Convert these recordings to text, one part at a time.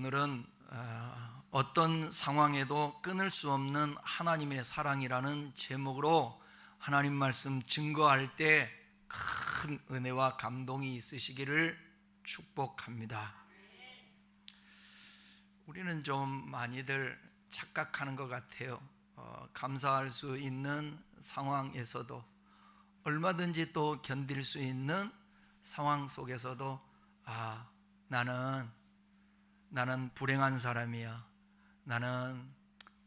오늘은 어떤 상황에도 끊을 수 없는 하나님의 사랑이라는 제목으로 하나님 말씀 증거할 때 큰 은혜와 감동이 있으시기를 축복합니다. 우리는 좀 많이들 착각하는 것 같아요. 감사할 수 있는 상황에서도, 얼마든지 또 견딜 수 있는 상황 속에서도 나는 불행한 사람이야, 나는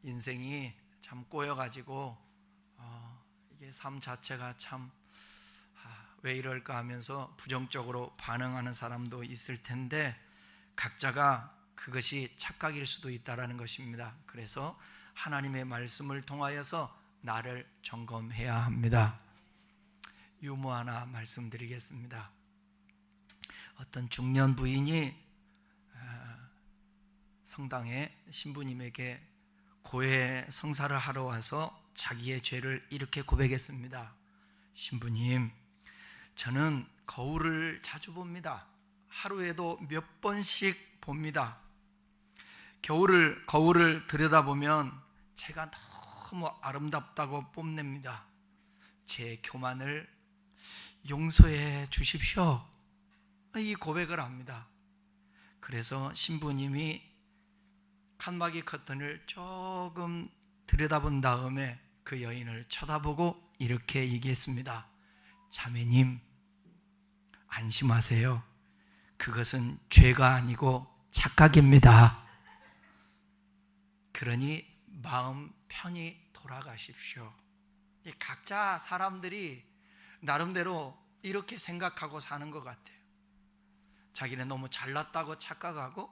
인생이 참 꼬여가지고 이게 삶 자체가 참 왜 이럴까 하면서 부정적으로 반응하는 사람도 있을 텐데, 각자가 그것이 착각일 수도 있다는 것입니다. 그래서 하나님의 말씀을 통하여서 나를 점검해야 합니다. 유머 하나 말씀드리겠습니다. 어떤 중년 부인이 성당에 신부님에게 고해 성사를 하러 와서 자기의 죄를 이렇게 고백했습니다. 신부님, 저는 거울을 자주 봅니다. 하루에도 몇 번씩 봅니다. 거울을 들여다보면 제가 너무 아름답다고 뽐냅니다. 제 교만을 용서해 주십시오. 이 고백을 합니다. 그래서 신부님이 칸막이 커튼을 조금 들여다본 다음에 그 여인을 쳐다보고 이렇게 얘기했습니다. 자매님, 안심하세요. 그것은 죄가 아니고 착각입니다. 그러니 마음 편히 돌아가십시오. 각자 사람들이 나름대로 이렇게 생각하고 사는 것 같아요. 자기는 너무 잘났다고 착각하고,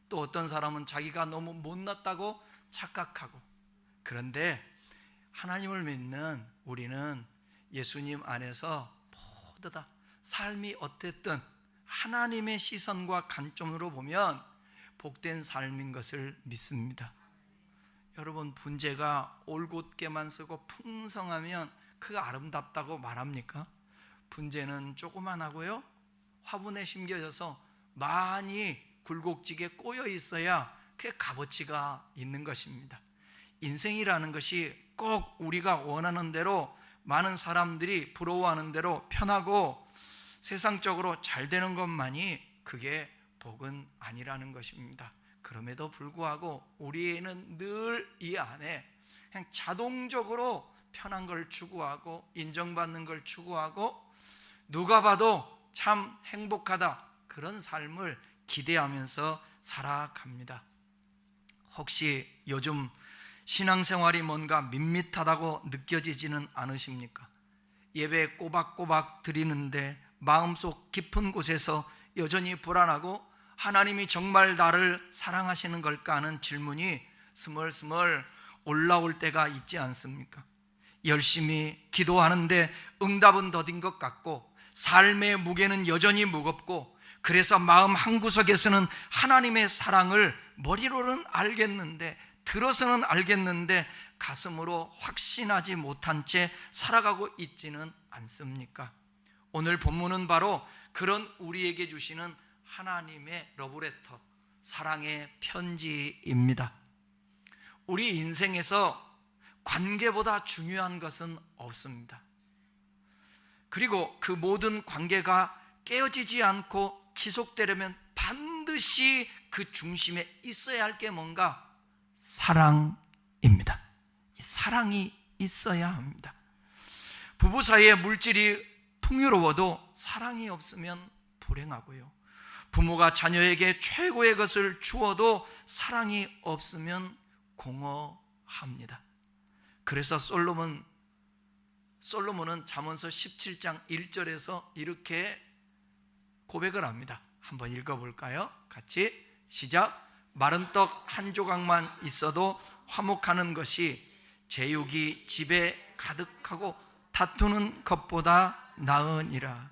또 어떤 사람은 자기가 너무 못났다고 착각하고. 그런데 하나님을 믿는 우리는 예수님 안에서 모두 다 삶이 어쨌든 하나님의 시선과 관점으로 보면 복된 삶인 것을 믿습니다. 여러분, 분재가 올곧게만 쓰고 풍성하면 그거 아름답다고 말합니까? 분재는 조그만하고요, 화분에 심겨져서 많이 굴곡지게 꼬여 있어야 그게 값어치가 있는 것입니다. 인생이라는 것이 꼭 우리가 원하는 대로, 많은 사람들이 부러워하는 대로 편하고 세상적으로 잘 되는 것만이 그게 복은 아니라는 것입니다. 그럼에도 불구하고 우리는 늘 이 안에 그냥 자동적으로 편한 걸 추구하고, 인정받는 걸 추구하고, 누가 봐도 참 행복하다, 그런 삶을 기대하면서 살아갑니다. 혹시 요즘 신앙생활이 뭔가 밋밋하다고 느껴지지는 않으십니까? 예배 꼬박꼬박 드리는데 마음속 깊은 곳에서 여전히 불안하고, 하나님이 정말 나를 사랑하시는 걸까 하는 질문이 스멀스멀 올라올 때가 있지 않습니까? 열심히 기도하는데 응답은 더딘 것 같고, 삶의 무게는 여전히 무겁고, 그래서 마음 한구석에서는 하나님의 사랑을 머리로는 알겠는데, 들어서는 알겠는데 가슴으로 확신하지 못한 채 살아가고 있지는 않습니까? 오늘 본문은 바로 그런 우리에게 주시는 하나님의 러브레터, 사랑의 편지입니다. 우리 인생에서 관계보다 중요한 것은 없습니다. 그리고 그 모든 관계가 깨어지지 않고 지속되려면 반드시 그 중심에 있어야 할 게 뭔가? 사랑입니다. 사랑이 있어야 합니다. 부부 사이의 물질이 풍요로워도 사랑이 없으면 불행하고요, 부모가 자녀에게 최고의 것을 주어도 사랑이 없으면 공허합니다. 그래서 솔로몬은 잠언서 17장 1절에서 이렇게 고백을 합니다. 한번 읽어볼까요? 같이 시작. 마른 떡 한 조각만 있어도 화목하는 것이 제육이 집에 가득하고 다투는 것보다 나으니라.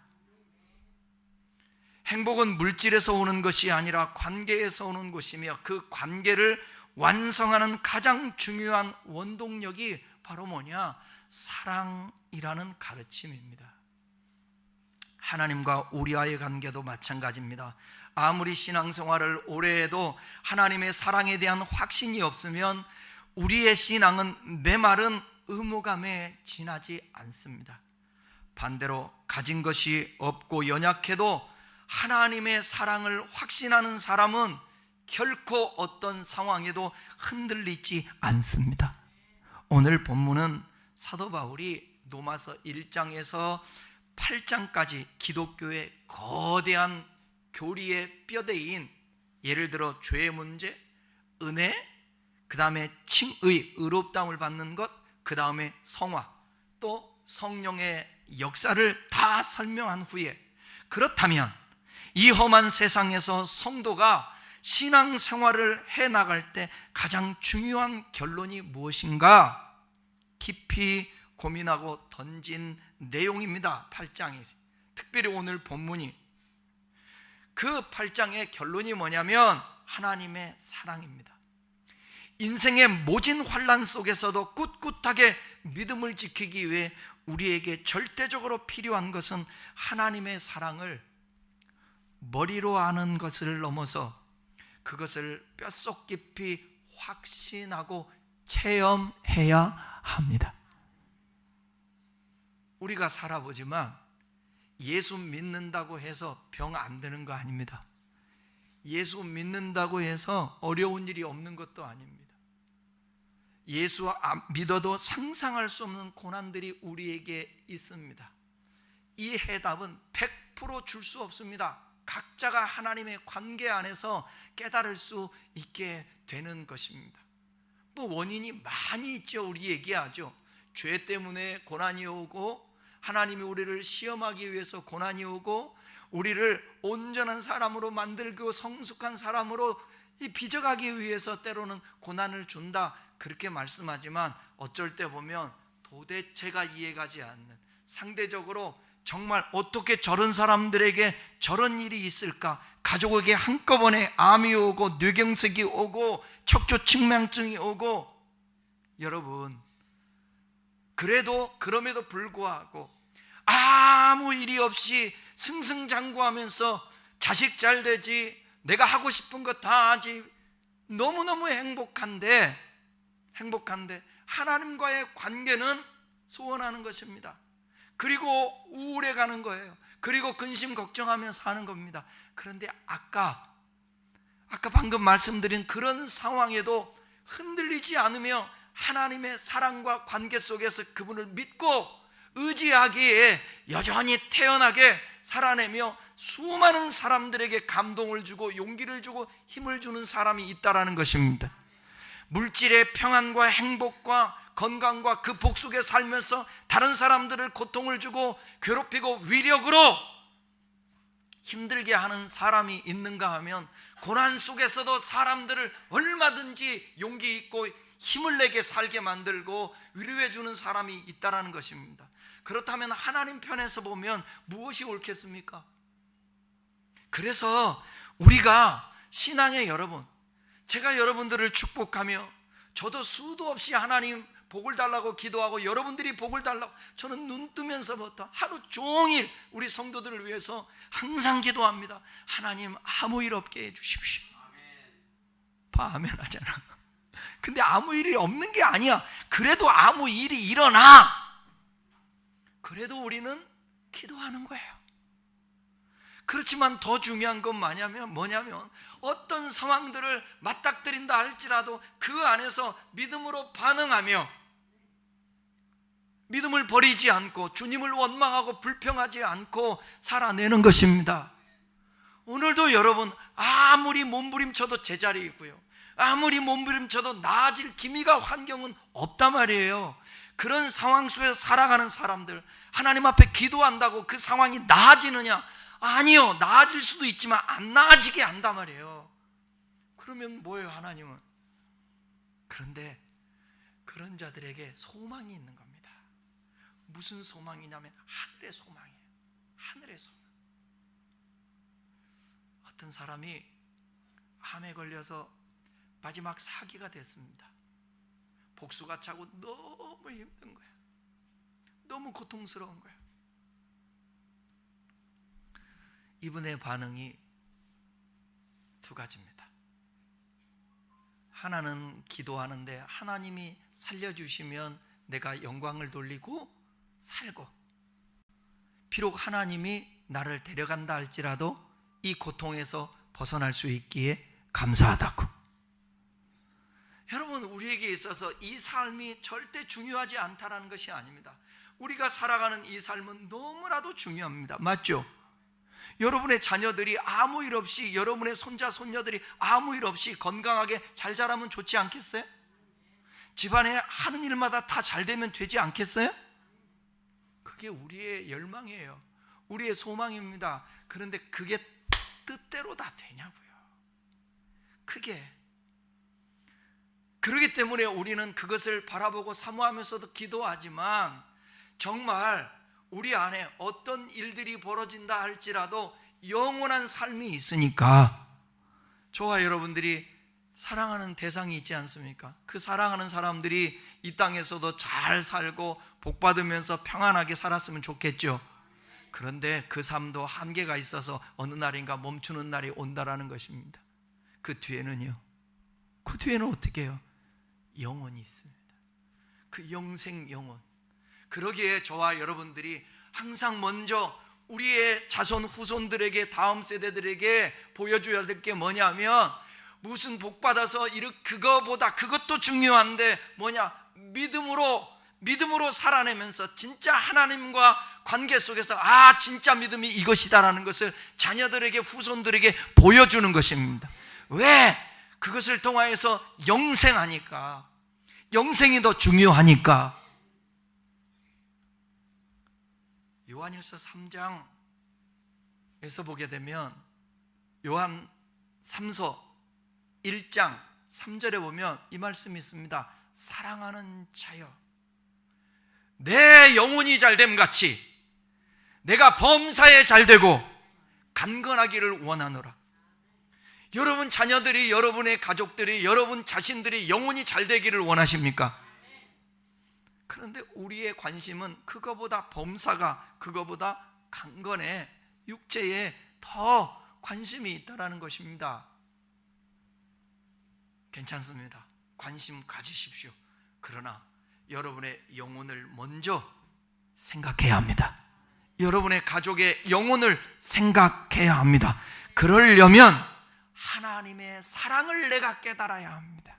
행복은 물질에서 오는 것이 아니라 관계에서 오는 것이며, 그 관계를 완성하는 가장 중요한 원동력이 바로 뭐냐? 사랑이라는 가르침입니다. 하나님과 우리와의 관계도 마찬가지입니다. 아무리 신앙생활을 오래 해도 하나님의 사랑에 대한 확신이 없으면 우리의 신앙은 메마른 의무감에 지나지 않습니다. 반대로 가진 것이 없고 연약해도 하나님의 사랑을 확신하는 사람은 결코 어떤 상황에도 흔들리지 않습니다. 오늘 본문은 사도 바울이 로마서 1장에서 8장까지 기독교의 거대한 교리의 뼈대인, 예를 들어 죄의 문제, 은혜, 그 다음에 칭의, 의롭다움을 받는 것, 그 다음에 성화, 또 성령의 역사를 다 설명한 후에, 그렇다면 이 험한 세상에서 성도가 신앙생활을 해나갈 때 가장 중요한 결론이 무엇인가 깊이 고민하고 던진 내용입니다. 8장이, 특별히 오늘 본문이. 그 8장의 결론이 뭐냐면 하나님의 사랑입니다. 인생의 모진 환난 속에서도 꿋꿋하게 믿음을 지키기 위해 우리에게 절대적으로 필요한 것은 하나님의 사랑을 머리로 아는 것을 넘어서 그것을 뼛속 깊이 확신하고 체험해야 합니다. 우리가 살아보지만 예수 믿는다고 해서 병 안 되는 거 아닙니다. 예수 믿는다고 해서 어려운 일이 없는 것도 아닙니다. 예수 믿어도 상상할 수 없는 고난들이 우리에게 있습니다. 이 해답은 100% 줄 수 없습니다. 각자가 하나님의 관계 안에서 깨달을 수 있게 되는 것입니다. 뭐 원인이 많이 있죠. 우리 얘기하죠. 죄 때문에 고난이 오고, 하나님이 우리를 시험하기 위해서 고난이 오고, 우리를 온전한 사람으로 만들고 성숙한 사람으로 빚어가기 위해서 때로는 고난을 준다, 그렇게 말씀하지만 어쩔 때 보면 도대체가 이해가지 않는, 상대적으로 정말 어떻게 저런 사람들에게 저런 일이 있을까, 가족에게 한꺼번에 암이 오고 뇌경색이 오고 척추측만증이 오고, 여러분, 그럼에도 불구하고 아무 일이 없이 승승장구하면서 자식 잘 되지, 내가 하고 싶은 거 다 하지, 너무너무 행복한데 하나님과의 관계는 소원하는 것입니다. 그리고 우울해 가는 거예요. 그리고 근심 걱정하며 사는 겁니다. 그런데 아까 방금 말씀드린 그런 상황에도 흔들리지 않으며 하나님의 사랑과 관계 속에서 그분을 믿고 의지하기에 여전히 태연하게 살아내며 수많은 사람들에게 감동을 주고 용기를 주고 힘을 주는 사람이 있다라는 것입니다. 물질의 평안과 행복과 건강과 그 복 속에 살면서 다른 사람들을 고통을 주고 괴롭히고 위력으로 힘들게 하는 사람이 있는가 하면, 고난 속에서도 사람들을 얼마든지 용기 있고 힘을 내게 살게 만들고 위로해 주는 사람이 있다라는 것입니다. 그렇다면 하나님 편에서 보면 무엇이 옳겠습니까? 그래서 우리가 신앙의 여러분, 제가 여러분들을 축복하며 저도 수도 없이 하나님 복을 달라고 기도하고 여러분들이 복을 달라고, 저는 눈 뜨면서부터 하루 종일 우리 성도들을 위해서 항상 기도합니다. 하나님 아무 일 없게 해주십시오. 아멘 하잖아. 근데 아무 일이 없는 게 아니야. 그래도 아무 일이 일어나, 그래도 우리는 기도하는 거예요. 그렇지만 더 중요한 건 뭐냐면 어떤 상황들을 맞닥뜨린다 할지라도 그 안에서 믿음으로 반응하며 믿음을 버리지 않고 주님을 원망하고 불평하지 않고 살아내는 것입니다. 오늘도 여러분, 아무리 몸부림쳐도 제자리에 있고요, 아무리 몸부림쳐도 나아질 기미가 환경은 없단 말이에요. 그런 상황 속에서 살아가는 사람들, 하나님 앞에 기도한다고 그 상황이 나아지느냐? 아니요, 나아질 수도 있지만 안 나아지게 한단 말이에요. 그러면 뭐예요, 하나님은? 그런데 그런 자들에게 소망이 있는 겁니다. 무슨 소망이냐면 하늘의 소망이에요. 하늘의 소망. 어떤 사람이 암에 걸려서 마지막 사기가 됐습니다. 복수가 차고 너무 힘든 거예요. 너무 고통스러운 거예요. 이분의 반응이 두 가지입니다. 하나는 기도하는데 하나님이 살려주시면 내가 영광을 돌리고 살고, 비록 하나님이 나를 데려간다 할지라도 이 고통에서 벗어날 수 있기에 감사하다고. 여러분, 우리에게 있어서 이 삶이 절대 중요하지 않다라는 것이 아닙니다. 우리가 살아가는 이 삶은 너무나도 중요합니다. 맞죠? 여러분의 자녀들이 아무 일 없이, 여러분의 손자 손녀들이 아무 일 없이 건강하게 잘 자라면 좋지 않겠어요? 집안에 하는 일마다 다 잘 되면 되지 않겠어요? 그게 우리의 열망이에요. 우리의 소망입니다. 그런데 그게 뜻대로 다 되냐고요. 그러기 때문에 우리는 그것을 바라보고 사모하면서도 기도하지만, 정말 우리 안에 어떤 일들이 벌어진다 할지라도 영원한 삶이 있으니까, 저와 여러분들이 사랑하는 대상이 있지 않습니까? 그 사랑하는 사람들이 이 땅에서도 잘 살고 복 받으면서 평안하게 살았으면 좋겠죠. 그런데 그 삶도 한계가 있어서 어느 날인가 멈추는 날이 온다라는 것입니다. 그 뒤에는 어떻게 해요? 영원이 있습니다. 그 영생 영원. 그러기에 저와 여러분들이 항상 먼저 우리의 자손 후손들에게, 다음 세대들에게 보여줘야 될 게 뭐냐면, 무슨 복 받아서 그거보다, 그것도 중요한데 믿음으로 살아내면서 진짜 하나님과 관계 속에서 진짜 믿음이 이것이다라는 것을 자녀들에게, 후손들에게 보여주는 것입니다. 왜? 그것을 통하여서 영생하니까. 영생이 더 중요하니까. 요한일서 3장에서 보게 되면, 요한 3서 1장 3절에 보면 이 말씀이 있습니다. 사랑하는 자여, 내 영혼이 잘됨 같이 내가 범사에 잘되고 강건하기를 원하노라. 여러분 자녀들이, 여러분의 가족들이, 여러분 자신들이 영혼이 잘되기를 원하십니까? 그런데 우리의 관심은 그거보다 범사가, 그거보다 강건해, 육체에 더 관심이 있다는 것입니다. 괜찮습니다. 관심 가지십시오. 그러나 여러분의 영혼을 먼저 생각해야 합니다. 여러분의 가족의 영혼을 생각해야 합니다. 그러려면 하나님의 사랑을 내가 깨달아야 합니다.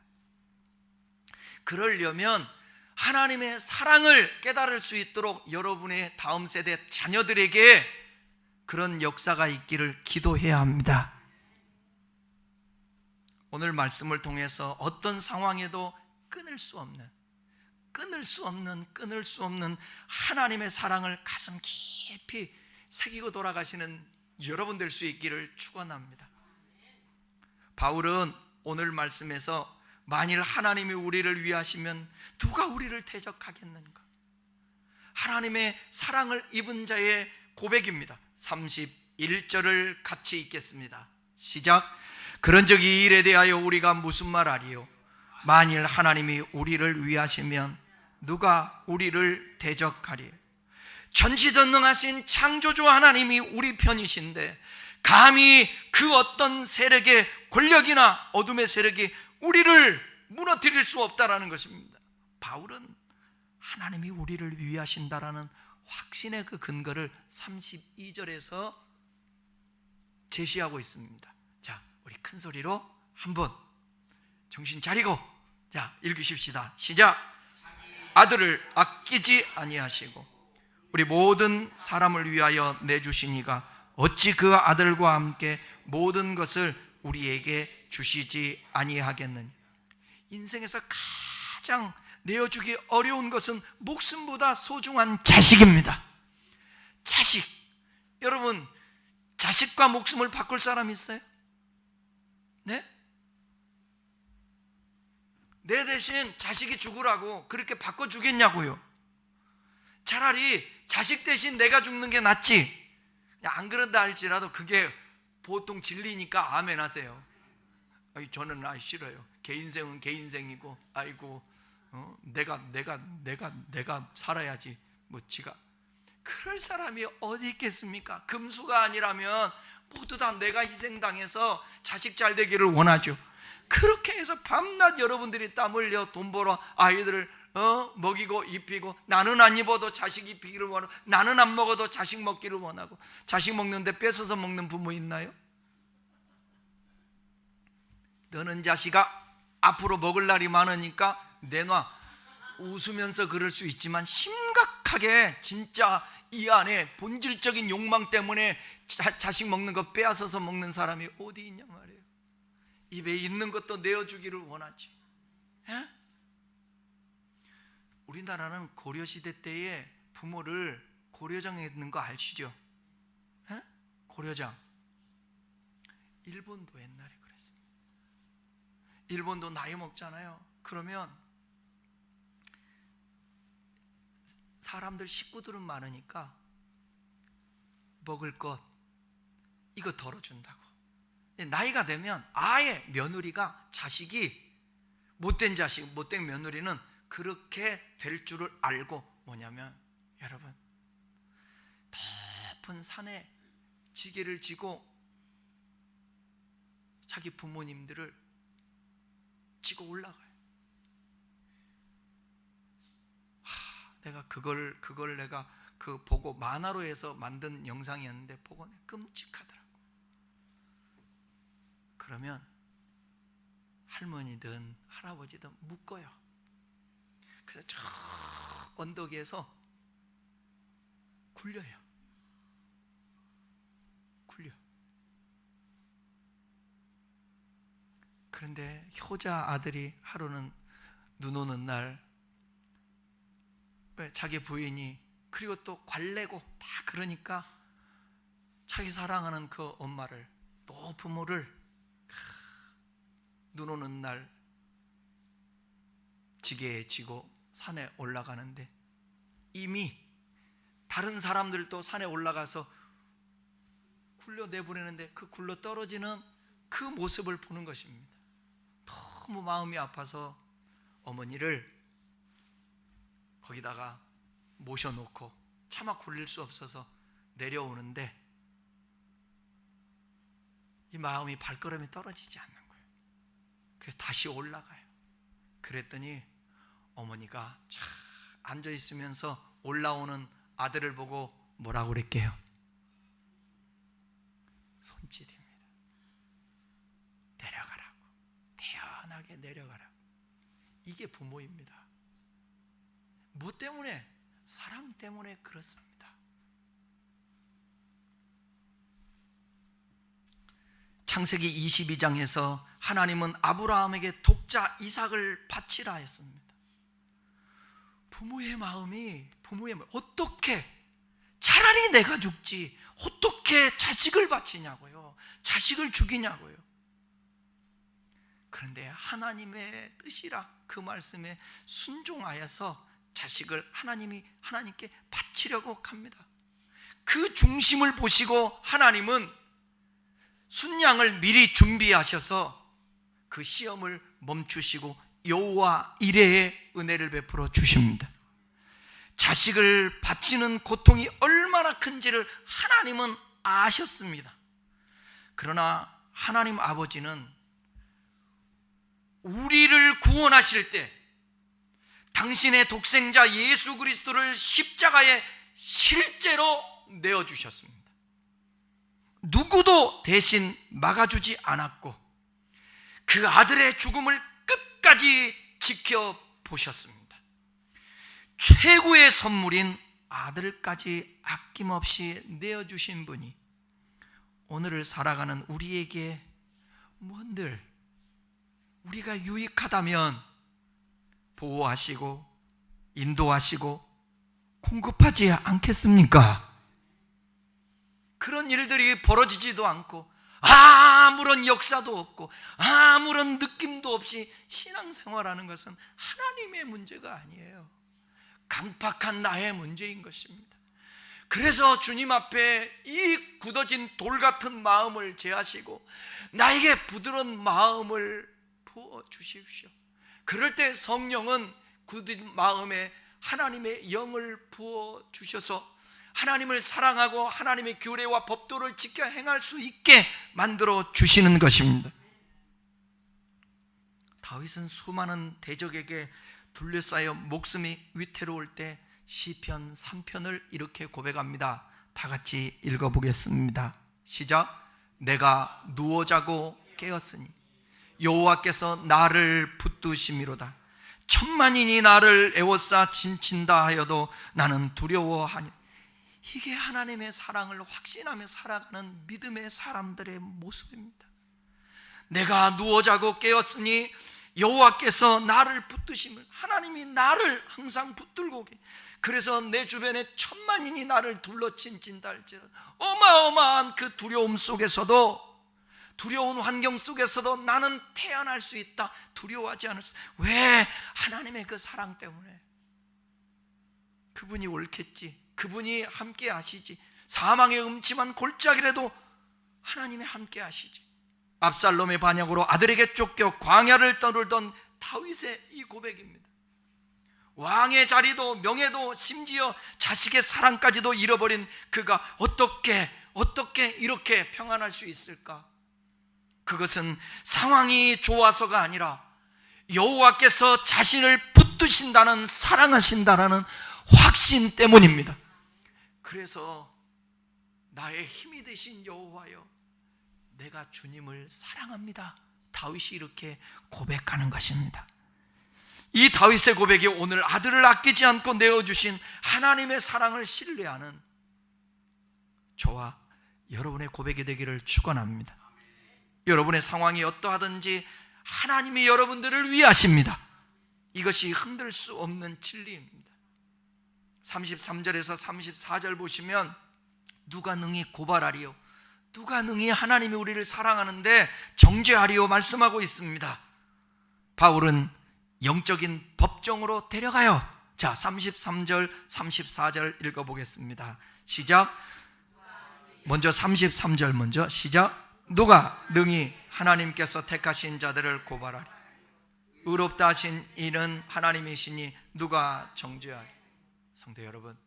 그러려면 하나님의 사랑을 깨달을 수 있도록 여러분의 다음 세대 자녀들에게 그런 역사가 있기를 기도해야 합니다. 오늘 말씀을 통해서 어떤 상황에도 끊을 수 없는 하나님의 사랑을 가슴 깊이 새기고 돌아가시는 여러분 될 수 있기를 축원합니다. 바울은 오늘 말씀에서 만일 하나님이 우리를 위하시면 누가 우리를 대적하겠는가? 하나님의 사랑을 입은 자의 고백입니다. 31절을 같이 읽겠습니다. 시작. 그런즉 이 일에 대하여 우리가 무슨 말하리요? 만일 하나님이 우리를 위하시면 누가 우리를 대적하리요? 전지전능하신 창조주 하나님이 우리 편이신데 감히 그 어떤 세력의 권력이나 어둠의 세력이 우리를 무너뜨릴 수 없다라는 것입니다. 바울은 하나님이 우리를 위하신다라는 확신의 그 근거를 32절에서 제시하고 있습니다. 자, 우리 큰 소리로 한번 정신 차리고 읽으십시다. 시작. 아들을 아끼지 아니하시고 우리 모든 사람을 위하여 내주시니가 어찌 그 아들과 함께 모든 것을 우리에게 주시지 아니하겠느냐. 인생에서 가장 내어주기 어려운 것은 목숨보다 소중한 자식입니다. 자식. 여러분, 자식과 목숨을 바꿀 사람 있어요? 네? 내 대신 자식이 죽으라고 그렇게 바꿔주겠냐고요. 차라리 자식 대신 내가 죽는 게 낫지. 안 그런다 할지라도 그게 보통 진리니까 아멘 하세요. 저는 싫어요. 개 인생은 개 인생이고, 아이고 내가 살아야지. 지가 그럴 사람이 어디 있겠습니까? 금수가 아니라면 모두 다 내가 희생당해서 자식 잘 되기를 원하죠. 그렇게 해서 밤낮 여러분들이 땀 흘려 돈 벌어 아이들을 먹이고 입히고, 나는 안 입어도 자식 입히기를 원하고, 나는 안 먹어도 자식 먹기를 원하고. 자식 먹는데 뺏어서 먹는 부모 있나요? 너는 자식아 앞으로 먹을 날이 많으니까 내놔. 웃으면서 그럴 수 있지만 심각하게 진짜 이 안에 본질적인 욕망 때문에 자식 먹는 거 빼앗아서 먹는 사람이 어디 있냐 말이에요. 입에 있는 것도 내어주기를 원하지. 에? 우리나라는 고려시대 때에 부모를 고려장에 있는 거 아시죠? 에? 고려장. 일본도 옛날에 그랬습니다. 일본도 나이 먹잖아요. 그러면 사람들 식구들은 많으니까 먹을 것 이거 덜어준다고. 나이가 되면 아예 며느리가, 자식이 못된 자식, 못된 며느리는 그렇게 될 줄을 알고, 뭐냐면 여러분, 높은 산에 지게를 지고 자기 부모님들을 지고 올라가요. 내가 그걸 내가 보고 만화로 해서 만든 영상이었는데 보고 끔찍하더라고. 그러면 할머니든 할아버지든 묶어요. 그래서 저 언덕 위에서 굴려요. 굴려. 그런데 효자 아들이 하루는 눈 오는 날, 자기 부인이, 그리고 또 관례고 다 그러니까 자기 사랑하는 그 엄마를, 또 부모를 눈 오는 날 지게에 지고 산에 올라가는데, 이미 다른 사람들도 산에 올라가서 굴려 내보내는데 그 굴러 떨어지는 그 모습을 보는 것입니다. 너무 마음이 아파서 어머니를 거기다가 모셔놓고 차마 굴릴 수 없어서 내려오는데 이 마음이, 발걸음이 떨어지지 않는 거예요. 그래서 다시 올라가요. 그랬더니 어머니가 쫙 앉아있으면서 올라오는 아들을 보고 뭐라고 그랬게요? 손짓입니다. 내려가라고. 태연하게 내려가라고. 이게 부모입니다. 뭐 때문에? 사랑 때문에 그렇습니다. 창세기 22장에서 하나님은 아브라함에게 독자 이삭을 바치라 했습니다. 부모의 마음이, 어떻게 차라리 내가 죽지 어떻게 자식을 바치냐고요. 자식을 죽이냐고요. 그런데 하나님의 뜻이라 그 말씀에 순종하여서 자식을 하나님께 바치려고 합니다. 그 중심을 보시고 하나님은 순양을 미리 준비하셔서 그 시험을 멈추시고 여호와 이레의 은혜를 베풀어 주십니다. 자식을 바치는 고통이 얼마나 큰지를 하나님은 아셨습니다. 그러나 하나님 아버지는 우리를 구원하실 때 당신의 독생자 예수 그리스도를 십자가에 실제로 내어주셨습니다. 누구도 대신 막아주지 않았고 그 아들의 죽음을 끝까지 지켜보셨습니다. 최고의 선물인 아들까지 아낌없이 내어주신 분이 오늘을 살아가는 우리에게 뭔들 우리가 유익하다면 보호하시고 인도하시고 공급하지 않겠습니까? 그런 일들이 벌어지지도 않고 아무런 역사도 없고 아무런 느낌도 없이 신앙생활하는 것은 하나님의 문제가 아니에요. 강팍한 나의 문제인 것입니다. 그래서 주님 앞에 이 굳어진 돌 같은 마음을 제하시고 나에게 부드러운 마음을 부어주십시오. 그럴 때 성령은 굳은 마음에 하나님의 영을 부어주셔서 하나님을 사랑하고 하나님의 규례와 법도를 지켜 행할 수 있게 만들어 주시는 것입니다. 다윗은 수많은 대적에게 둘러싸여 목숨이 위태로울 때 시편 3편을 이렇게 고백합니다. 다 같이 읽어보겠습니다. 시작. 내가 누워 자고 깨었으니 여호와께서 나를 붙드심이로다. 천만인이 나를 에워싸 진친다 하여도 나는 두려워하니. 이게 하나님의 사랑을 확신하며 살아가는 믿음의 사람들의 모습입니다. 내가 누워 자고 깨었으니 여호와께서 나를 붙드심을, 하나님이 나를 항상 붙들고 계세요. 그래서 내 주변에 천만인이 나를 둘러 진친다 할지라도 어마어마한 그 두려움 속에서도, 두려운 환경 속에서도 나는 태어날 수 있다. 두려워하지 않을 수 있다. 왜? 하나님의 그 사랑 때문에. 그분이 옳겠지, 그분이 함께 하시지. 사망의 음침한 골짜기라도 하나님이 함께 하시지. 압살롬의 반역으로 아들에게 쫓겨 광야를 떠돌던 다윗의 이 고백입니다. 왕의 자리도 명예도 심지어 자식의 사랑까지도 잃어버린 그가 어떻게 이렇게 평안할 수 있을까? 그것은 상황이 좋아서가 아니라 여호와께서 자신을 붙드신다는, 사랑하신다라는 확신 때문입니다. 그래서 나의 힘이 되신 여호와여, 내가 주님을 사랑합니다. 다윗이 이렇게 고백하는 것입니다. 이 다윗의 고백이 오늘 아들을 아끼지 않고 내어주신 하나님의 사랑을 신뢰하는 저와 여러분의 고백이 되기를 축원합니다. 여러분의 상황이 어떠하든지 하나님이 여러분들을 위하십니다. 이것이 흔들 수 없는 진리입니다. 33절에서 34절 보시면 누가 능히 고발하리요, 누가 능히 하나님이 우리를 사랑하는데 정죄하리요 말씀하고 있습니다. 바울은 영적인 법정으로 데려가요. 자, 33절 34절 읽어보겠습니다. 시작. 먼저 33절 먼저 시작. 누가 능히 하나님께서 택하신 자들을 고발하리? 의롭다 하신 이는 하나님이시니 누가 정죄하리? 성도 여러분,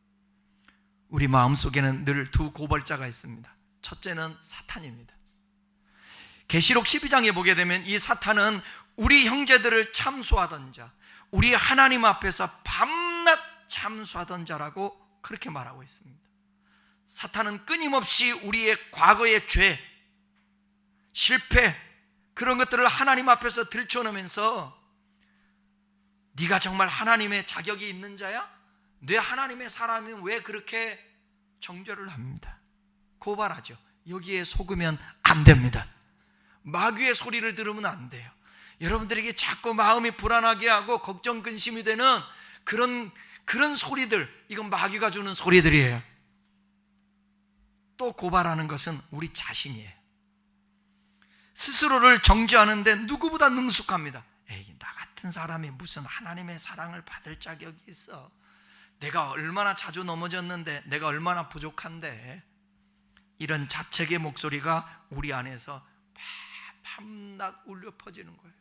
우리 마음속에는 늘 두 고발자가 있습니다. 첫째는 사탄입니다. 계시록 12장에 보게 되면 이 사탄은 우리 형제들을 참수하던 자, 우리 하나님 앞에서 밤낮 참수하던 자라고 그렇게 말하고 있습니다. 사탄은 끊임없이 우리의 과거의 죄, 실패, 그런 것들을 하나님 앞에서 들춰내면서 네가 정말 하나님의 자격이 있는 자야? 내 하나님의 사람이면 왜 그렇게 정죄를 합니다. 고발하죠. 여기에 속으면 안 됩니다. 마귀의 소리를 들으면 안 돼요. 여러분들에게 자꾸 마음이 불안하게 하고 걱정 근심이 되는 그런 소리들, 이건 마귀가 주는 소리들이에요. 또 고발하는 것은 우리 자신이에요. 스스로를 정죄하는데 누구보다 능숙합니다. 에이, 나 같은 사람이 무슨 하나님의 사랑을 받을 자격이 있어. 내가 얼마나 자주 넘어졌는데, 내가 얼마나 부족한데. 이런 자책의 목소리가 우리 안에서 밤낮 울려 퍼지는 거예요.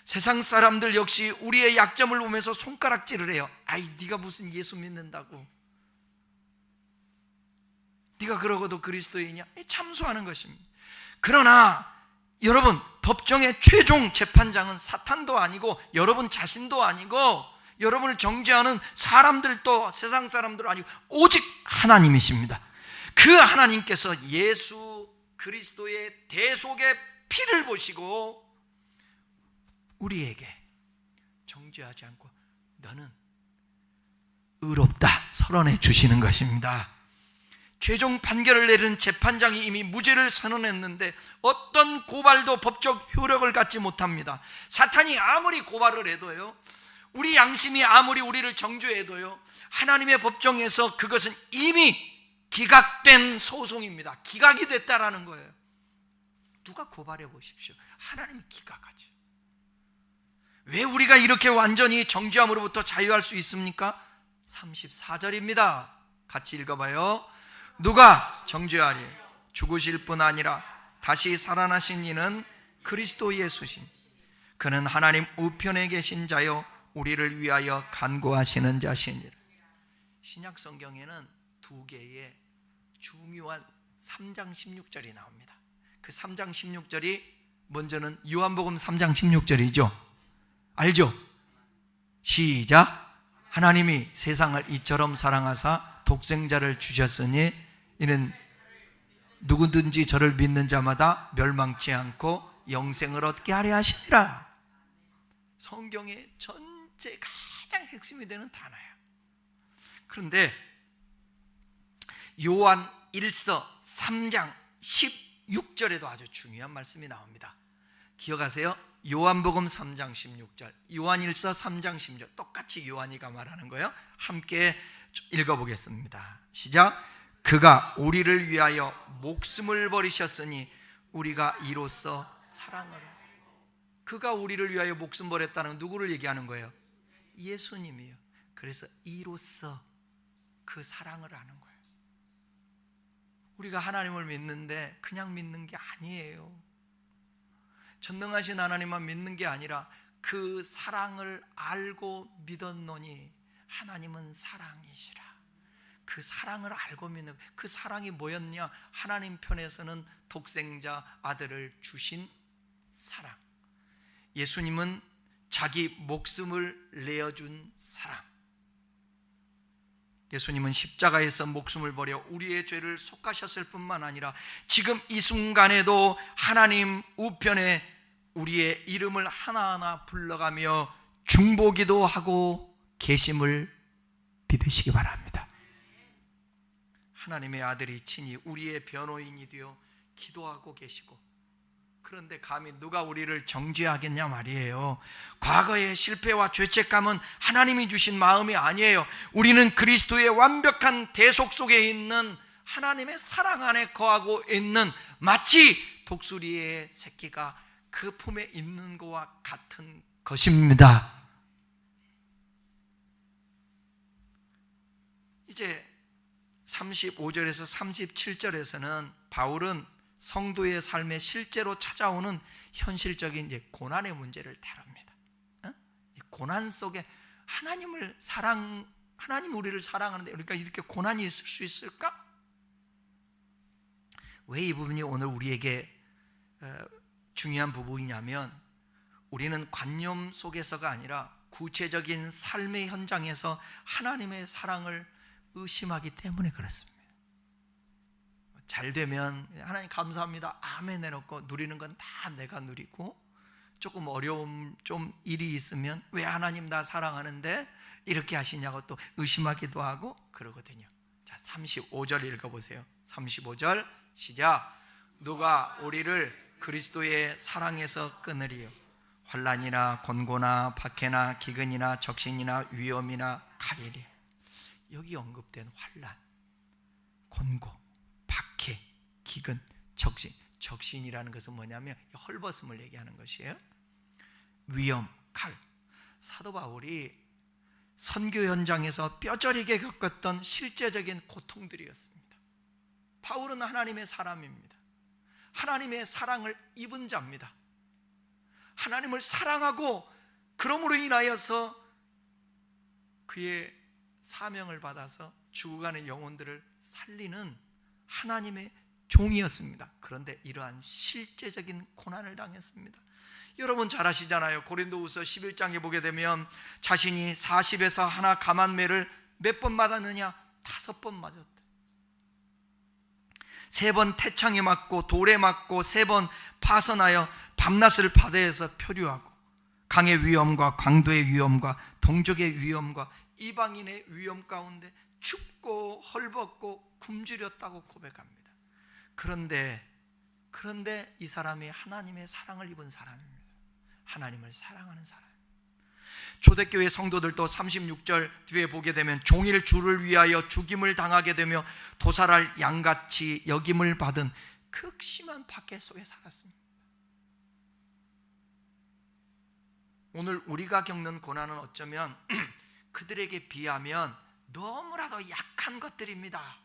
세상 사람들 역시 우리의 약점을 보면서 손가락질을 해요. 아이, 네가 무슨 예수 믿는다고, 네가 그러고도 그리스도인이냐, 참수하는 것입니다. 그러나 여러분, 법정의 최종 재판장은 사탄도 아니고 여러분 자신도 아니고 여러분을 정죄하는 사람들도 세상 사람들도 아니고 오직 하나님이십니다. 그 하나님께서 예수 그리스도의 대속의 피를 보시고 우리에게 정죄하지 않고 너는 의롭다 선언해 주시는 것입니다. 최종 판결을 내리는 재판장이 이미 무죄를 선언했는데 어떤 고발도 법적 효력을 갖지 못합니다. 사탄이 아무리 고발을 해도요, 우리 양심이 아무리 우리를 정죄해도요, 하나님의 법정에서 그것은 이미 기각된 소송입니다. 기각이 됐다라는 거예요. 누가 고발해 보십시오. 하나님이 기각하죠. 왜 우리가 이렇게 완전히 정죄함으로부터 자유할 수 있습니까? 34절입니다. 같이 읽어봐요. 누가 정죄하리? 죽으실 뿐 아니라 다시 살아나신 이는 그리스도 예수신. 그는 하나님 우편에 계신 자요 우리를 위하여 간구하시는 자시니라. 신약 성경에는 두 개의 중요한 3장 16절이 나옵니다. 그 3장 16절이 먼저는 요한복음 3장 16절이죠. 알죠? 시작. 하나님이 세상을 이처럼 사랑하사 독생자를 주셨으니 이는 누구든지 저를 믿는 자마다 멸망치 않고 영생을 얻게 하려 하시니라. 성경의 전체 가장 핵심이 되는 단어예요. 그런데 요한 1서 3장 16절에도 아주 중요한 말씀이 나옵니다. 기억하세요? 요한복음 3장 16절, 요한 1서 3장 16절, 똑같이 요한이가 말하는 거예요. 함께 읽어보겠습니다. 시작. 그가 우리를 위하여 목숨을 버리셨으니 우리가 이로써 사랑을. 그가 우리를 위하여 목숨 버렸다는 누구를 얘기하는 거예요? 예수님이요. 그래서 이로써 그 사랑을 하는 거예요. 우리가 하나님을 믿는데 그냥 믿는 게 아니에요. 전능하신 하나님만 믿는 게 아니라 그 사랑을 알고 믿었노니 하나님은 사랑이시라. 그 사랑을 알고 믿는, 그 사랑이 뭐였냐? 하나님 편에서는 독생자 아들을 주신 사랑. 예수님은 자기 목숨을 내어준 사랑. 예수님은 십자가에서 목숨을 버려 우리의 죄를 속하셨을 뿐만 아니라 지금 이 순간에도 하나님 우편에 우리의 이름을 하나하나 불러가며 중보기도 하고 계심을 믿으시기 바랍니다. 하나님의 아들이 친히 우리의 변호인이 되어 기도하고 계시고, 그런데 감히 누가 우리를 정죄하겠냐 말이에요. 과거의 실패와 죄책감은 하나님이 주신 마음이 아니에요. 우리는 그리스도의 완벽한 대속 속에 있는 하나님의 사랑 안에 거하고 있는, 마치 독수리의 새끼가 그 품에 있는 것과 같은 것입니다. 이제 35절에서 37절에서는 바울은 성도의 삶에 실제로 찾아오는 현실적인 이제 고난의 문제를 다룹니다. 이 고난 속에 하나님 우리를 사랑하는데 우리가 이렇게 고난이 있을 수 있을까? 왜 이 부분이 오늘 우리에게 중요한 부분이냐면, 우리는 관념 속에서가 아니라 구체적인 삶의 현장에서 하나님의 사랑을 의심하기 때문에 그렇습니다. 잘 되면 하나님 감사합니다 아멘 해놓고 누리는 건 다 내가 누리고, 조금 어려움, 좀 일이 있으면 왜 하나님 나 사랑하는데 이렇게 하시냐고 또 의심하기도 하고 그러거든요. 자, 35절 읽어보세요. 35절 시작. 누가 우리를 그리스도의 사랑에서 끊으리요? 환난이나 곤고나 박해나 기근이나 적신이나 위험이나 가리리. 여기 언급된 환난, 곤고, 박해, 기근, 적신. 적신이라는 것은 뭐냐면 헐벗음을 얘기하는 것이에요. 위험, 칼. 사도 바울이 선교 현장에서 뼈저리게 겪었던 실제적인 고통들이었습니다. 바울은 하나님의 사람입니다. 하나님의 사랑을 입은 자입니다. 하나님을 사랑하고 그러므로 인하여서 그의 사명을 받아서 죽어가는 영혼들을 살리는 하나님의 종이었습니다. 그런데 이러한 실제적인 고난을 당했습니다. 여러분 잘 아시잖아요. 고린도후서 11장에 보게 되면 자신이 40에서 하나 감한매를 몇 번 맞았느냐? 5번 맞았다. 3번 태창에 맞고 돌에 맞고 3번 파선하여 밤낮을 바다에서 표류하고, 강의 위험과 광도의 위험과 동족의 위험과 이방인의 위험 가운데 춥고 헐벗고 굶주렸다고 고백합니다. 그런데 이 사람이 하나님의 사랑을 입은 사람입니다. 하나님을 사랑하는 사람. 초대교회 성도들도 36절 뒤에 보게 되면 종일 주를 위하여 죽임을 당하게 되며 도살할 양같이 여김을 받은 극심한 박해 속에 살았습니다. 오늘 우리가 겪는 고난은 어쩌면 그들에게 비하면 너무나도 약한 것들입니다.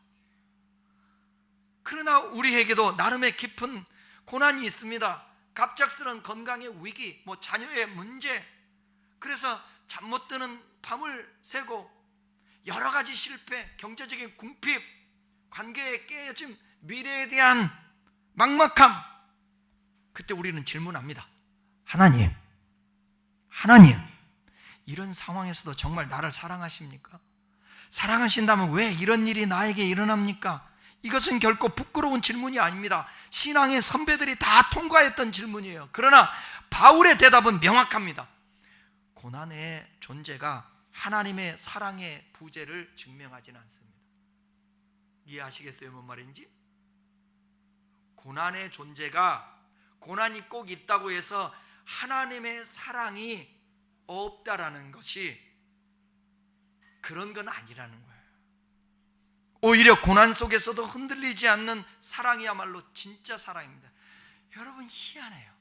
그러나 우리에게도 나름의 깊은 고난이 있습니다. 갑작스런 건강의 위기, 자녀의 문제, 그래서 잠 못 드는 밤을 새고 여러 가지 실패, 경제적인 궁핍, 관계의 깨짐, 미래에 대한 막막함, 그때 우리는 질문합니다. 하나님, 이런 상황에서도 정말 나를 사랑하십니까? 사랑하신다면 왜 이런 일이 나에게 일어납니까? 이것은 결코 부끄러운 질문이 아닙니다. 신앙의 선배들이 다 통과했던 질문이에요. 그러나 바울의 대답은 명확합니다. 고난의 존재가 하나님의 사랑의 부재를 증명하지는 않습니다. 이해하시겠어요? 뭔 말인지? 고난의 존재가, 고난이 꼭 있다고 해서 하나님의 사랑이 없다라는 것이 그런 건 아니라는 거예요. 오히려 고난 속에서도 흔들리지 않는 사랑이야말로 진짜 사랑입니다. 여러분, 희한해요.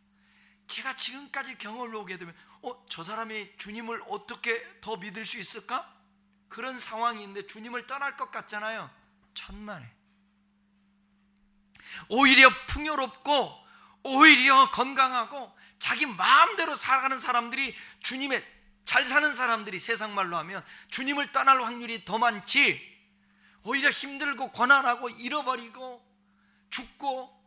제가 지금까지 경험을 오게 되면 저 사람이 주님을 어떻게 더 믿을 수 있을까? 그런 상황이 있는데 주님을 떠날 것 같잖아요. 천만에. 오히려 풍요롭고 오히려 건강하고 자기 마음대로 살아가는 사람들이, 주님의 잘 사는 사람들이, 세상 말로 하면 주님을 떠날 확률이 더 많지, 오히려 힘들고 고난하고 잃어버리고 죽고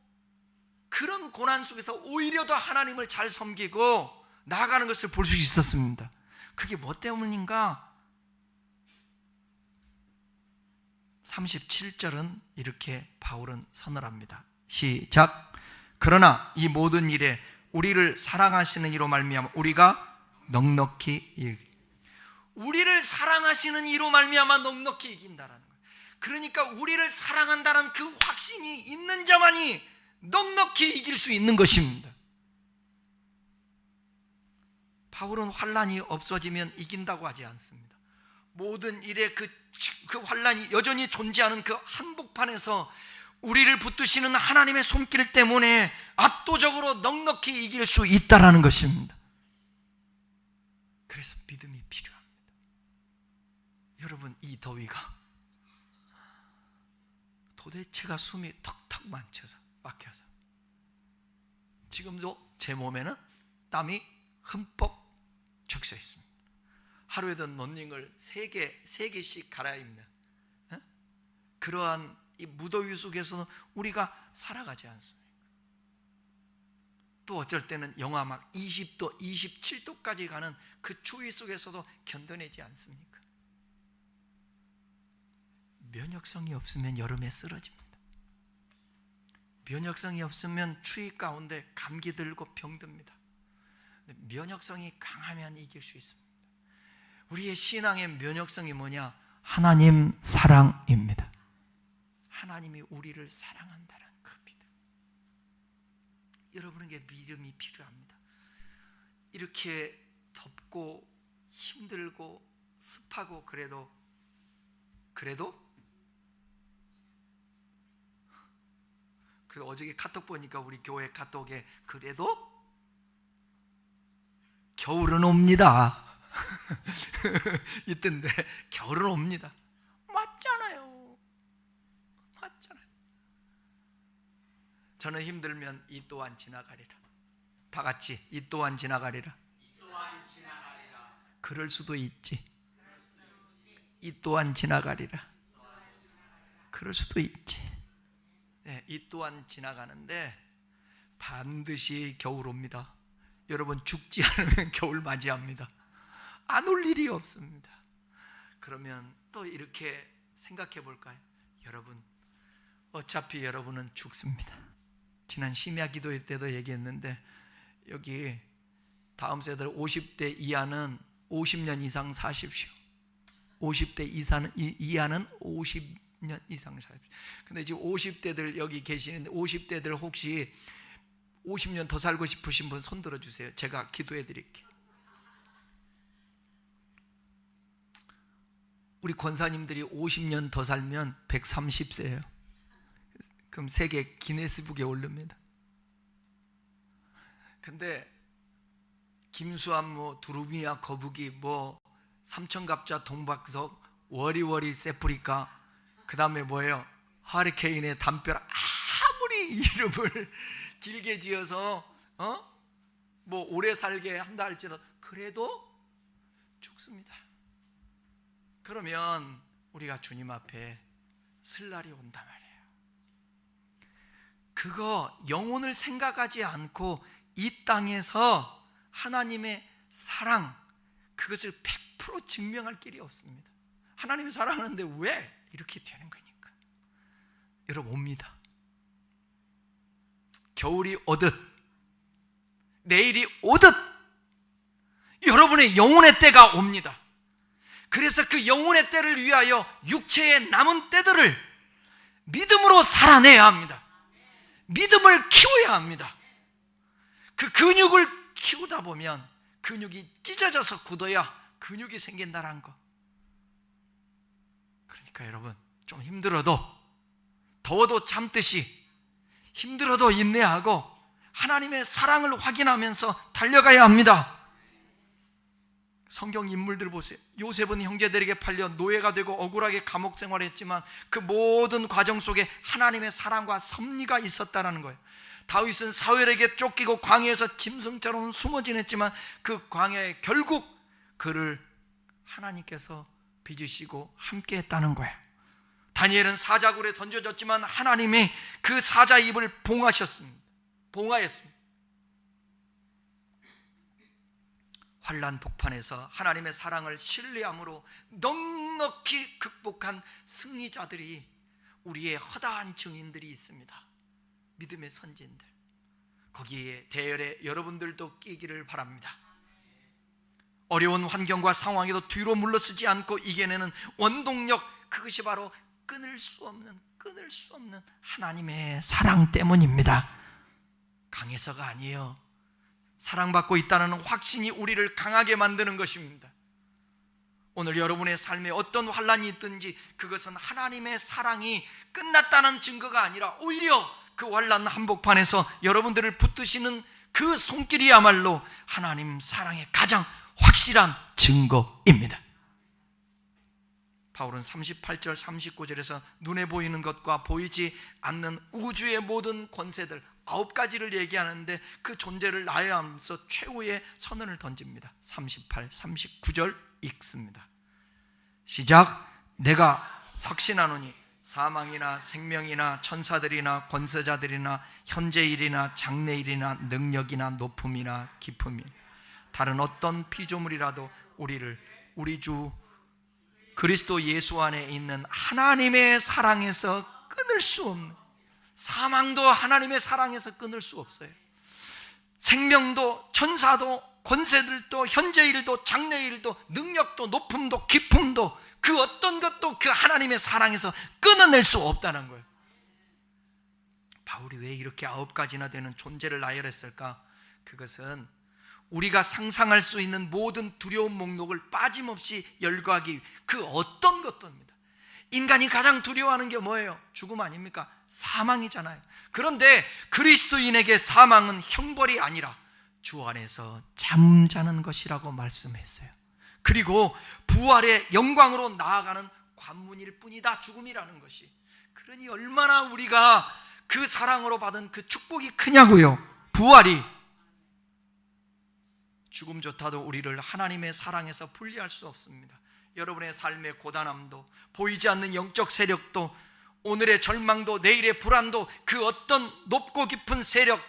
그런 고난 속에서 오히려 더 하나님을 잘 섬기고 나아가는 것을 볼 수 있었습니다. 그게 뭐 때문인가? 37절은 이렇게 바울은 선을 합니다. 시작. 그러나 이 모든 일에 우리를 사랑하시는 이로 말미암아 우리가 넉넉히 우리를 사랑하시는 이로 말미암아 넉넉히 이긴다라는 거예요. 그러니까 우리를 사랑한다는 그 확신이 있는 자만이 넉넉히 이길 수 있는 것입니다. 바울은 환난이 없어지면 이긴다고 하지 않습니다. 모든 일에 그 환난이 여전히 존재하는 그 한복판에서 우리를 붙드시는 하나님의 손길 때문에 압도적으로 넉넉히 이길 수 있다는 것입니다. 그래서 믿음이 필요합니다. 여러분, 이 더위가 도대체가 숨이 턱턱 막혀서 지금도 제 몸에는 땀이 흠뻑 적셔 있습니다. 하루에도 런닝을 3개씩 갈아입는 그러한 이 무더위 속에서는 우리가 살아가지 않습니까? 또 어쩔 때는 영하 막 20도, 27도까지 가는 그 추위 속에서도 견뎌내지 않습니까? 면역성이 없으면 여름에 쓰러집니다. 면역성이 없으면 추위 가운데 감기 들고 병듭니다. 면역성이 강하면 이길 수 있습니다. 우리의 신앙의 면역성이 뭐냐? 하나님 사랑입니다. 하나님이 우리를 사랑한다는 그 믿음. 여러분에게 믿음이 필요합니다. 이렇게 덥고 힘들고 습하고 그래도 어저께 카톡 보니까 우리 교회 카톡에 그래도 겨울은 옵니다 있던데, 겨울은 옵니다. 맞잖아요. 저는 힘들면 이 또한 지나가리라. 다 같이 이 또한 지나가리라. 그럴 수도 있지. 이 또한 지나가리라. 그럴 수도 있지. 네, 이 또한 지나가는데 반드시 겨울 옵니다. 여러분, 죽지 않으면 겨울 맞이합니다. 안 올 일이 없습니다. 그러면 또 이렇게 생각해 볼까요? 여러분, 어차피 여러분은 죽습니다. 지난 심야 기도회 때도 얘기했는데, 여기 다음 세대 50대 이하는 50년 이상 사십시오. 50대 이하는 50년 이상 사십시오. 근데 지금 50대들 여기 계시는데, 50대들 혹시 50년 더 살고 싶으신 분 손 들어주세요. 제가 기도해 드릴게요. 우리 권사님들이 50년 더 살면 130세예요. 그럼 세계 기네스북에 오릅니다. 근데 김수환, 두루미야 거북이, 삼천갑자, 동박석, 워리워리, 세프리카, 그 다음에 뭐예요? 하리케인의 담벼락. 아무리 이름을 길게 지어서 오래 살게 한다 할지라도 그래도 죽습니다. 그러면 우리가 주님 앞에 설 날이 온단 말이에요. 그거 영혼을 생각하지 않고 이 땅에서 하나님의 사랑, 그것을 100% 증명할 길이 없습니다. 하나님이 사랑하는데 왜 이렇게 되는 거니까. 여러분, 옵니다. 겨울이 오듯 내일이 오듯 여러분의 영혼의 때가 옵니다. 그래서 그 영혼의 때를 위하여 육체의 남은 때들을 믿음으로 살아내야 합니다. 믿음을 키워야 합니다. 그 근육을 키우다 보면 근육이 찢어져서 굳어야 근육이 생긴다는 거. 그러니까 여러분, 좀 힘들어도, 더워도 참듯이, 힘들어도 인내하고 하나님의 사랑을 확인하면서 달려가야 합니다. 성경 인물들 보세요. 요셉은 형제들에게 팔려 노예가 되고 억울하게 감옥 생활했지만 그 모든 과정 속에 하나님의 사랑과 섭리가 있었다는 거예요. 다윗은 사울에게 쫓기고 광야에서 짐승처럼 숨어 지냈지만 그 광야에 결국 그를 하나님께서 빚으시고 함께 했다는 거예요. 다니엘은 사자굴에 던져졌지만 하나님이 그 사자 입을 봉하였습니다. 환난 복판에서 하나님의 사랑을 신뢰함으로 넉넉히 극복한 승리자들이 우리의 허다한 증인들이 있습니다. 믿음의 선진들. 거기에 대열에 여러분들도 끼기를 바랍니다. 어려운 환경과 상황에도 뒤로 물러서지 않고 이겨내는 원동력, 그것이 바로 끊을 수 없는 하나님의 사랑 때문입니다. 강해서가 아니에요. 사랑받고 있다는 확신이 우리를 강하게 만드는 것입니다. 오늘 여러분의 삶에 어떤 환난이 있든지 그것은 하나님의 사랑이 끝났다는 증거가 아니라 오히려 그 환난 한복판에서 여러분들을 붙드시는 그 손길이야말로 하나님 사랑의 가장 확실한 증거입니다. 바울은 38절 39절에서 눈에 보이는 것과 보이지 않는 우주의 모든 권세들 9가지를 얘기하는데 그 존재를 나열하면서 최후의 선언을 던집니다. 38, 39절 읽습니다. 시작. 내가 확신하노니 사망이나 생명이나 천사들이나 권세자들이나 현재일이나 장래일이나 능력이나 높음이나 깊음이 다른 어떤 피조물이라도 우리 주 그리스도 예수 안에 있는 하나님의 사랑에서 끊을 수 없는, 사망도 하나님의 사랑에서 끊을 수 없어요. 생명도 천사도 권세들도 현재일도 장래일도 능력도 높음도 깊음도 그 어떤 것도 그 하나님의 사랑에서 끊어낼 수 없다는 거예요. 바울이 왜 이렇게 9가지나 되는 존재를 나열했을까? 그것은 우리가 상상할 수 있는 모든 두려움 목록을 빠짐없이 열거하기, 그 어떤 것도입니다. 인간이 가장 두려워하는 게 뭐예요? 죽음 아닙니까? 사망이잖아요. 그런데 그리스도인에게 사망은 형벌이 아니라 주 안에서 잠자는 것이라고 말씀했어요. 그리고 부활의 영광으로 나아가는 관문일 뿐이다, 죽음이라는 것이. 그러니 얼마나 우리가 그 사랑으로 받은 그 축복이 크냐고요. 부활이. 죽음조차도 우리를 하나님의 사랑에서 분리할 수 없습니다. 여러분의 삶의 고단함도, 보이지 않는 영적 세력도, 오늘의 절망도, 내일의 불안도, 그 어떤 높고 깊은 세력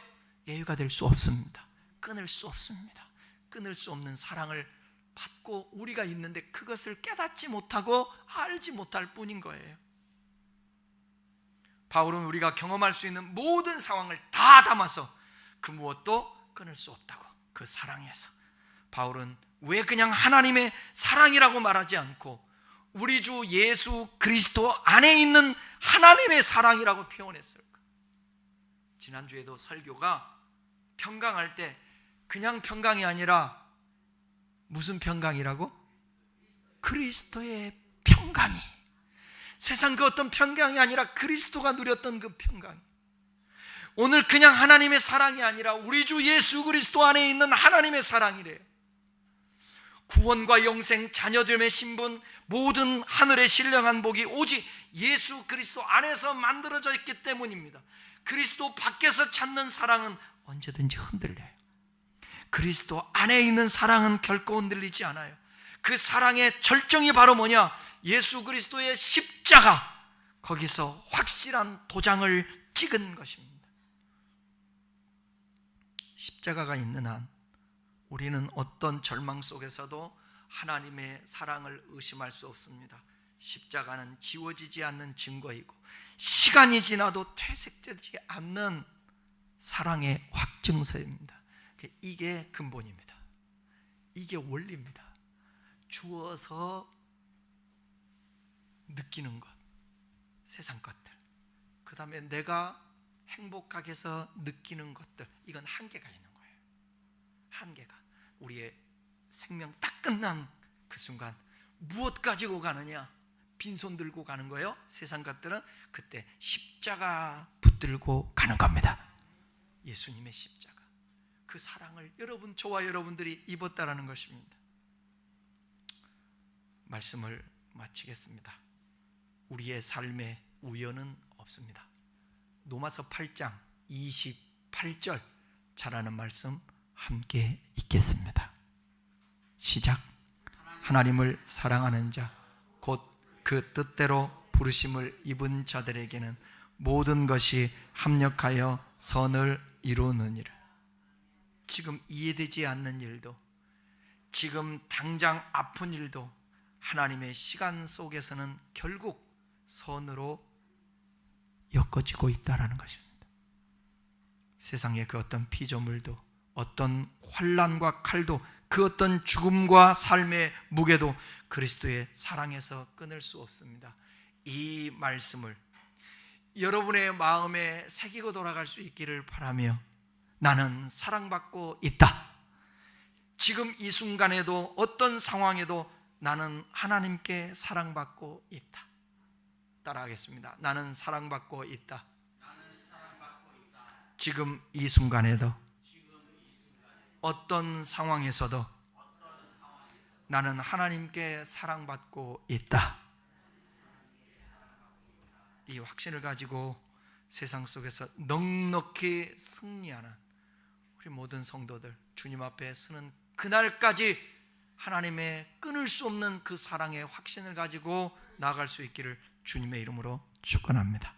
예유가 될 수 없습니다. 끊을 수 없습니다. 끊을 수 없는 사랑을 받고 우리가 있는데 그것을 깨닫지 못하고 알지 못할 뿐인 거예요. 바울은 우리가 경험할 수 있는 모든 상황을 다 담아서 그 무엇도 끊을 수 없다고, 그 사랑에서. 바울은 왜 그냥 하나님의 사랑이라고 말하지 않고 우리 주 예수 그리스도 안에 있는 하나님의 사랑이라고 표현했을까? 지난주에도 설교가 평강할 때 그냥 평강이 아니라 무슨 평강이라고? 그리스도의 평강이. 세상 그 어떤 평강이 아니라 그리스도가 누렸던 그 평강. 오늘 그냥 하나님의 사랑이 아니라 우리 주 예수 그리스도 안에 있는 하나님의 사랑이래요. 구원과 영생, 자녀됨의 신분, 모든 하늘의 신령한 복이 오직 예수 그리스도 안에서 만들어져 있기 때문입니다. 그리스도 밖에서 찾는 사랑은 언제든지 흔들려요. 그리스도 안에 있는 사랑은 결코 흔들리지 않아요. 그 사랑의 절정이 바로 뭐냐? 예수 그리스도의 십자가, 거기서 확실한 도장을 찍은 것입니다. 십자가가 있는 한 우리는 어떤 절망 속에서도 하나님의 사랑을 의심할 수 없습니다. 십자가는 지워지지 않는 증거이고 시간이 지나도 퇴색되지 않는 사랑의 확증서입니다. 이게 근본입니다. 이게 원리입니다. 주어서 느끼는 것, 세상 것들, 그 다음에 내가 행복하게 해서 느끼는 것들, 이건 한계가 있는 거예요. 한계가. 우리의 생명 딱 끝난 그 순간 무엇 가지고 가느냐? 빈손 들고 가는 거예요. 세상 것들은 그때 십자가 붙들고 가는 겁니다. 예수님의 십자가, 그 사랑을 저와 여러분들이 입었다라는 것입니다. 말씀을 마치겠습니다. 우리의 삶에 우연은 없습니다. 로마서 8장 28절 잘하는 말씀 함께 읽겠습니다. 시작. 하나님을 사랑하는 자, 곧 그 뜻대로 부르심을 입은 자들에게는 모든 것이 합력하여 선을 이루느니라. 지금 이해되지 않는 일도, 지금 당장 아픈 일도 하나님의 시간 속에서는 결국 선으로 엮어지고 있다는 것입니다. 세상의 그 어떤 피조물도, 어떤 환난과 칼도, 그 어떤 죽음과 삶의 무게도 그리스도의 사랑에서 끊을 수 없습니다. 이 말씀을 여러분의 마음에 새기고 돌아갈 수 있기를 바라며, 나는 사랑받고 있다. 지금 이 순간에도 어떤 상황에도 나는 하나님께 사랑받고 있다. 따라하겠습니다. 나는 사랑받고 있다. 지금 이 순간에도, 어떤 상황에서도 나는 하나님께 사랑받고 있다. 이 확신을 가지고 세상 속에서 넉넉히 승리하는 우리 모든 성도들, 주님 앞에 서는 그날까지 하나님의 끊을 수 없는 그 사랑의 확신을 가지고 나아갈 수 있기를 주님의 이름으로 축원합니다.